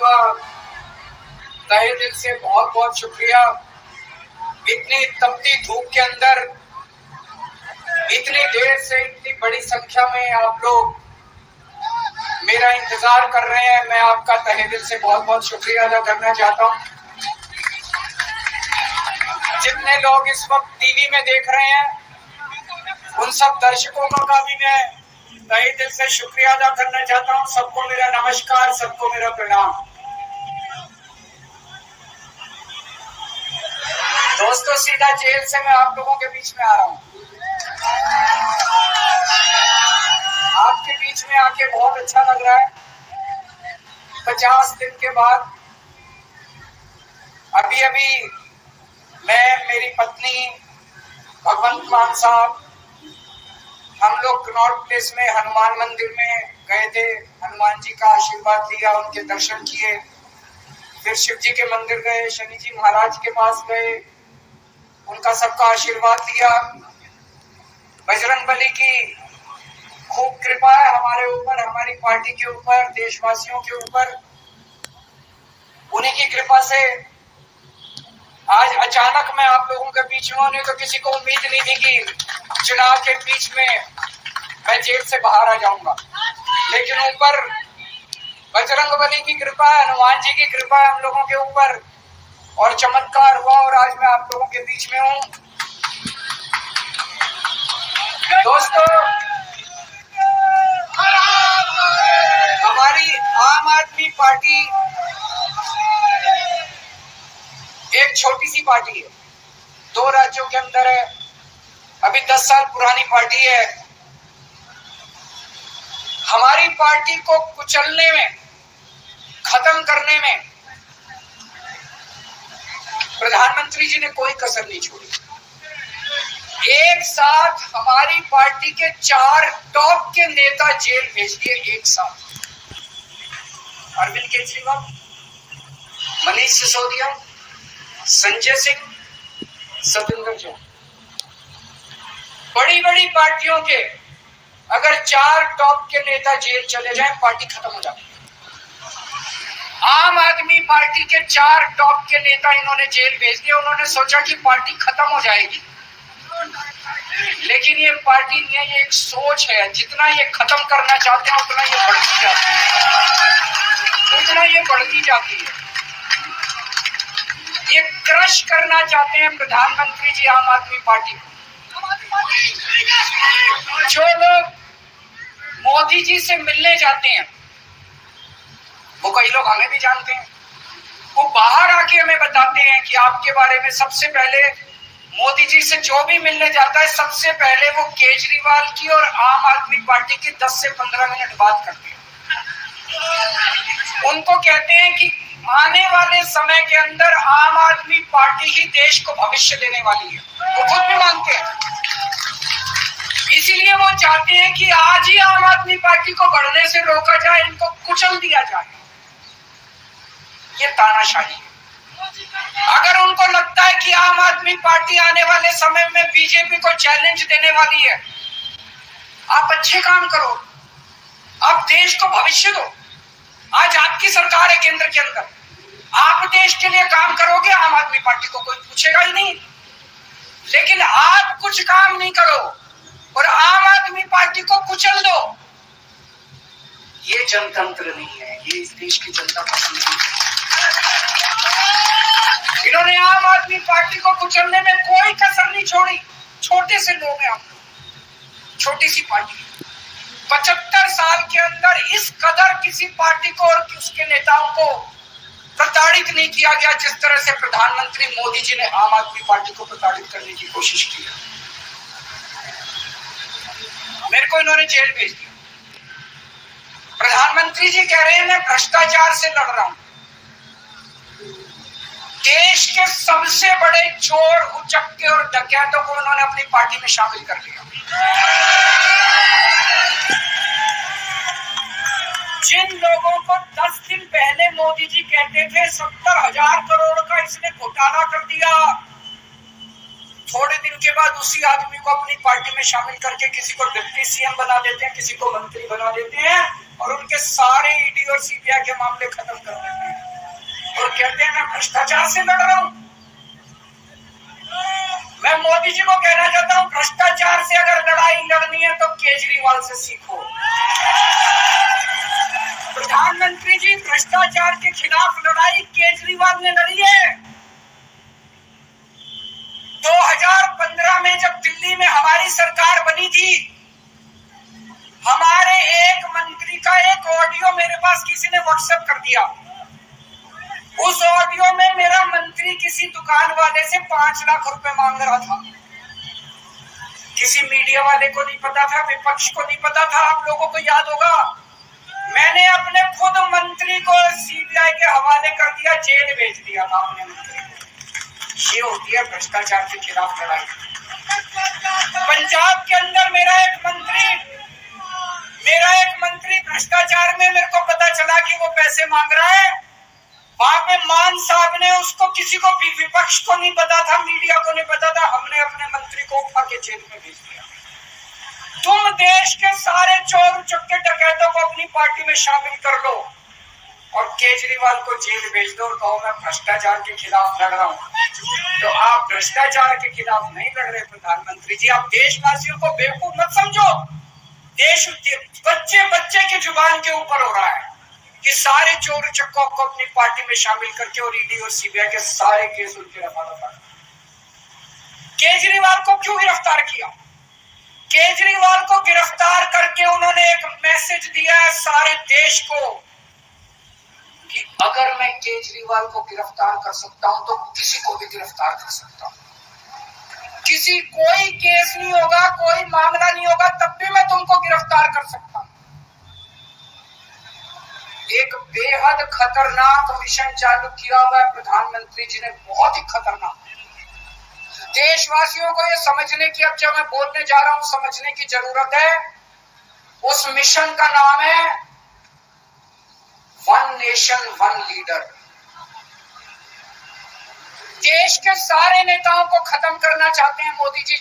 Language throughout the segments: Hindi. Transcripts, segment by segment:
का तहे दिल से बहुत बहुत शुक्रिया। इतनी तपती धूप के अंदर इतनी देर से इतनी बड़ी संख्या में आप लोग मेरा इंतजार कर रहे हैं, मैं आपका तहे दिल से बहुत बहुत शुक्रिया अदा करना चाहता हूं। जितने लोग इस वक्त टीवी में देख रहे हैं उन सब दर्शकों का भी मैं तहे दिल से शुक्रिया अदा करना चाहता हूं। सबको मेरा नमस्कार, सबको मेरा प्रणाम। दोस्तों, सीधा जेल से मैं आप लोगों के बीच में आ रहा हूं। आपके बीच में आके बहुत अच्छा लग रहा है। 50 दिन के बाद अभी मैं, मेरी पत्नी भगवंत मान साहब, हम लोग कनॉट प्लेस में हनुमान मंदिर में गए थे। हनुमान जी का आशीर्वाद लिया, उनके दर्शन किए, फिर शिव जी के मंदिर गए, शनि जी महाराज के पास गए, उनका सबका आशीर्वाद लिया। बजरंगबली की खूब कृपा है हमारे ऊपर, हमारी पार्टी के ऊपर, देशवासियों के ऊपर। उन्हीं की कृपा से आज अचानक मैं आप लोगों के बीच में होने, तो किसी को उम्मीद नहीं थी कि चुनाव के बीच में मैं जेल से बाहर आ जाऊंगा, लेकिन ऊपर बजरंगबली की कृपा है, हनुमान जी की कृपा है हम लोगों के ऊपर, और चमत्कार हुआ और आज मैं आप लोगों के बीच में हूं। दोस्तों, हमारी आम आदमी पार्टी एक छोटी सी पार्टी है, 2 राज्यों के अंदर है, अभी 10 साल पुरानी पार्टी है। हमारी पार्टी को कुचलने में, खत्म करने में प्रधानमंत्री जी ने कोई कसर नहीं छोड़ी। एक साथ हमारी पार्टी के 4 टॉप के नेता जेल भेज दिए, एक साथ। अरविंद केजरीवाल, मनीष सिसोदिया, संजय सिंह, सतेंद्र जैन। बड़ी बड़ी पार्टियों के अगर 4 टॉप के नेता जेल चले जाएं, पार्टी खत्म हो जाती है। आम आदमी पार्टी के 4 टॉप के नेता इन्होंने जेल भेज दिए। उन्होंने सोचा कि पार्टी खत्म हो जाएगी, लेकिन ये पार्टी नहीं है, ये एक सोच है। जितना ये खत्म करना चाहते हैं उतना ये बढ़ती जाती है, उतना ये बढ़ती जाती है। ये क्रश करना चाहते हैं प्रधानमंत्री जी आम आदमी पार्टी को। जो लोग मोदी जी से मिलने जाते हैं, वो कई लोग हमें भी जानते हैं, वो बाहर आके हमें बताते हैं कि आपके बारे में सबसे पहले मोदी जी से जो भी मिलने जाता है, सबसे पहले वो केजरीवाल की और आम आदमी पार्टी की 10 से 15 मिनट बात करते हैं। उनको कहते हैं कि आने वाले समय के अंदर आम आदमी पार्टी ही देश को भविष्य देने वाली है। वो खुद भी मानते हैं, इसीलिए वो चाहते हैं कि आज ही आम आदमी पार्टी को बढ़ने से रोका जाए, इनको कुचल दिया जाए। ये तानाशाही है। अगर उनको लगता है कि आम आदमी पार्टी आने वाले समय में बीजेपी को चैलेंज देने वाली है, आप अच्छे काम करो, आप देश को भविष्य दो। आज आपकी सरकार है केंद्र के अंदर, आप देश के लिए काम करोगे, आम आदमी पार्टी को कोई पूछेगा ही नहीं। लेकिन आप कुछ काम नहीं करो और आम आदमी पार्टी को कुचल दो, ये जनतंत्र नहीं है, ये इस देश की जनता पसंद नहीं है। इन्होंने आम आदमी पार्टी को कुचलने में कोई कसर नहीं छोड़ी। छोटे से लोग हैं हम लोग, छोटी सी पार्टी। 75 साल के अंदर इस कदर किसी पार्टी को और उसके नेताओं को प्रताड़ित नहीं किया गया जिस तरह से प्रधानमंत्री मोदी जी ने आम आदमी पार्टी को प्रताड़ित करने की कोशिश की है। मेरे को इन्होंने जेल भेज दिया। प्रधानमंत्री जी कह रहे हैं मैं भ्रष्टाचार से लड़ रहा हूं। देश के सबसे बड़े चोर, उचक्के और डकैतों को उन्होंने अपनी पार्टी में शामिल कर लिया। जिन लोगों को 10 दिन पहले मोदी जी कहते थे 70,000 करोड़ का इसने घोटाला कर दिया, थोड़े दिन के बाद उसी आदमी को अपनी पार्टी में शामिल करके किसी को डिप्टी सीएम बना देते हैं, किसी को मंत्री बना देते हैं और उनके सारे ईडी और सीबीआई के मामले खत्म कर देते हैं और कहते हैं मैं भ्रष्टाचार से लड़ रहा हूं। मैं मोदी जी को कहना चाहता हूं, भ्रष्टाचार से अगर लड़ाई लड़नी है तो केजरीवाल से सीखो। प्रधानमंत्री जी, भ्रष्टाचार के खिलाफ लड़ाई केजरीवाल ने लड़ी है। 2015 में जब दिल्ली में हमारी सरकार बनी थी, हमारे एक मंत्री का एक ऑडियो मेरे पास किसी ने व्हाट्सएप कर दिया। उस ऑडियो में मेरा मंत्री किसी दुकान वाले से 5 लाख रुपए मांग रहा था। किसी मीडिया वाले को नहीं पता था, विपक्ष को नहीं पता था। आप लोगों को याद होगा, मैंने अपने खुद मंत्री को सीबीआई के हवाले कर दिया, जेल भेज दिया था अपने मंत्री को। ये होती है भ्रष्टाचार के खिलाफ लड़ाई। पंजाब के अंदर मेरा एक मंत्री भ्रष्टाचार में, मेरे को पता चला कि वो पैसे मांग रहा है। वहां पे मान साहब ने उसको, किसी को भी, विपक्ष को नहीं पता था, मीडिया को नहीं पता था, हमने अपने मंत्री को उठा के जेल में भेज दिया। तुम देश के सारे चोर चक्के डकैतों को अपनी पार्टी में शामिल कर लो और केजरीवाल को जेल भेज दो और कहो मैं भ्रष्टाचार के खिलाफ लड़ रहा हूं। तो आप भ्रष्टाचार के खिलाफ नहीं लड़ रहे प्रधानमंत्री जी। आप देशवासियों को बेवकूफ मत समझो। देश बच्चे की जुबान के ऊपर हो रहा है कि सारे चोर चक्कों को अपनी पार्टी में शामिल करके और ईडी और सीबीआई के सारे केस उनके रफा दफा। केजरीवाल को क्यों गिरफ्तार किया? केजरीवाल को गिरफ्तार करके उन्होंने एक मैसेज दिया है सारे देश को कि अगर मैं केजरीवाल को गिरफ्तार कर सकता हूं तो किसी को भी गिरफ्तार कर सकता हूं। कोई केस नहीं होगा, कोई मामला नहीं होगा, तब भी मैं तुमको गिरफ्तार कर सकता हूं। एक बेहद खतरनाक मिशन चालू किया हुआ है प्रधानमंत्री जी ने, बहुत ही खतरनाक। देशवासियों को ये समझने की, अब जब मैं बोलने जा रहा हूं, समझने की जरूरत है। उस मिशन का नाम है वन नेशन वन लीडर। देश के सारे नेताओं को खत्म करना चाहते हैं मोदी जी,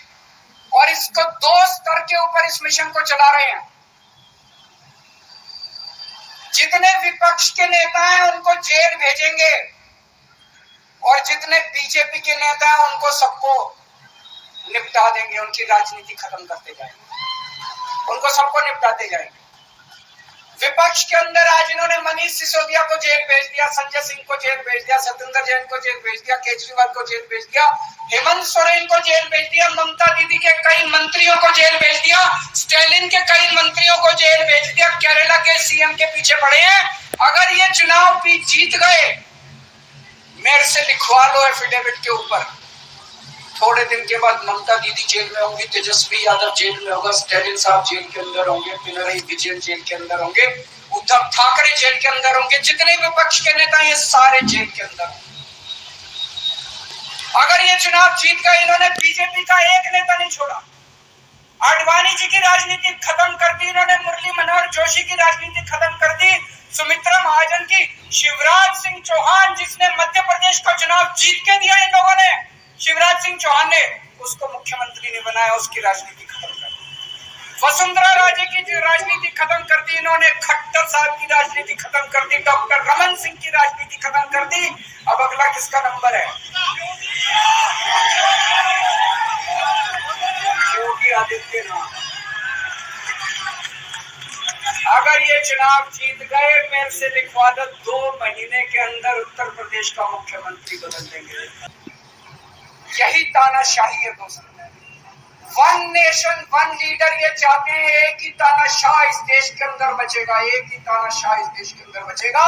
और इसको 2 स्तर के ऊपर इस मिशन को चला रहे हैं। जितने विपक्ष के नेता हैं उनको जेल भेजेंगे और जितने बीजेपी के नेता हैं उनको सबको निपटा देंगे, उनकी राजनीति खत्म करते जाएंगे, उनको सबको निपटाते जाएंगे। विपक्ष के अंदर आज इन्होंने मनीष सिसोदिया को जेल भेज दिया, संजय सिंह को जेल भेज दिया, सत्येंद्र जैन को जेल भेज दिया, केजरीवाल को जेल भेज दिया, हेमंत सोरेन को जेल भेज दिया, ममता दीदी के कई मंत्रियों को जेल भेज दिया, स्टालिन के कई मंत्रियों को जेल भेज दिया, केरला के सीएम के पीछे पड़े हैं। अगर ये चुनाव जीत गए, मेरे से लिखवा लो एफिडेविट के ऊपर, थोड़े दिन के बाद ममता दीदी जेल में होंगी, तेजस्वी यादव जेल में होगा, स्टालिन साहब जेल के अंदर होंगे, पिनराई विजयन जेल के अंदर होंगे, उद्धव ठाकरे जेल के अंदर होंगे, जितने विपक्ष के नेता ये सारे जेल के अंदर होंगे। अगर ये चुनाव जीत गए, इन्होंने बीजेपी का एक नेता नहीं छोड़ा। आडवाणी जी की राजनीति खत्म कर दी इन्होंने, मुरली मनोहर जोशी की राजनीति खत्म कर दी, सुमित्रा महाजन की, शिवराज सिंह चौहान जिसने मध्य प्रदेश का चुनाव जीत के दिया इन लोगों ने, शिवराज सिंह चौहान ने उसको मुख्यमंत्री ने बनाया, उसकी राजनीति खत्म कर दी। वसुंधरा राजे की राजनीति खत्म कर दी इन्होंने, खट्टर साहब की राजनीति खत्म कर दी, डॉक्टर रमन सिंह की राजनीति खत्म कर दी। अब अगला किसका नंबर है? योगी आदित्यनाथ। अगर ये चुनाव जीत गए, मेरे से लिखवा दो, 2 महीने के अंदर उत्तर प्रदेश का मुख्यमंत्री बदल देंगे। यही तानाशाही है दोस्तों। वन नेशन वन लीडर ये चाहते हैं, एक ही तानाशाह इस देश के अंदर बचेगा, एक ही तानाशाह इस देश के अंदर बचेगा।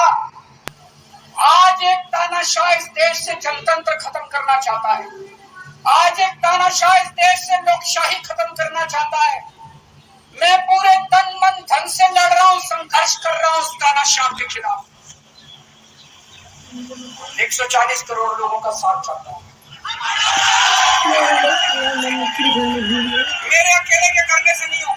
आज एक तानाशाह इस देश से जनतंत्र खत्म करना चाहता है, आज एक तानाशाह इस देश से लोकशाही खत्म करना चाहता है। मैं पूरे तन मन धन से लड़ रहा हूं, संघर्ष कर रहा हूं उस तानाशाह के खिलाफ। 140 करोड़ लोगों का साथ चाहता हूं। मेरे अकेले के करने से नहीं होगा।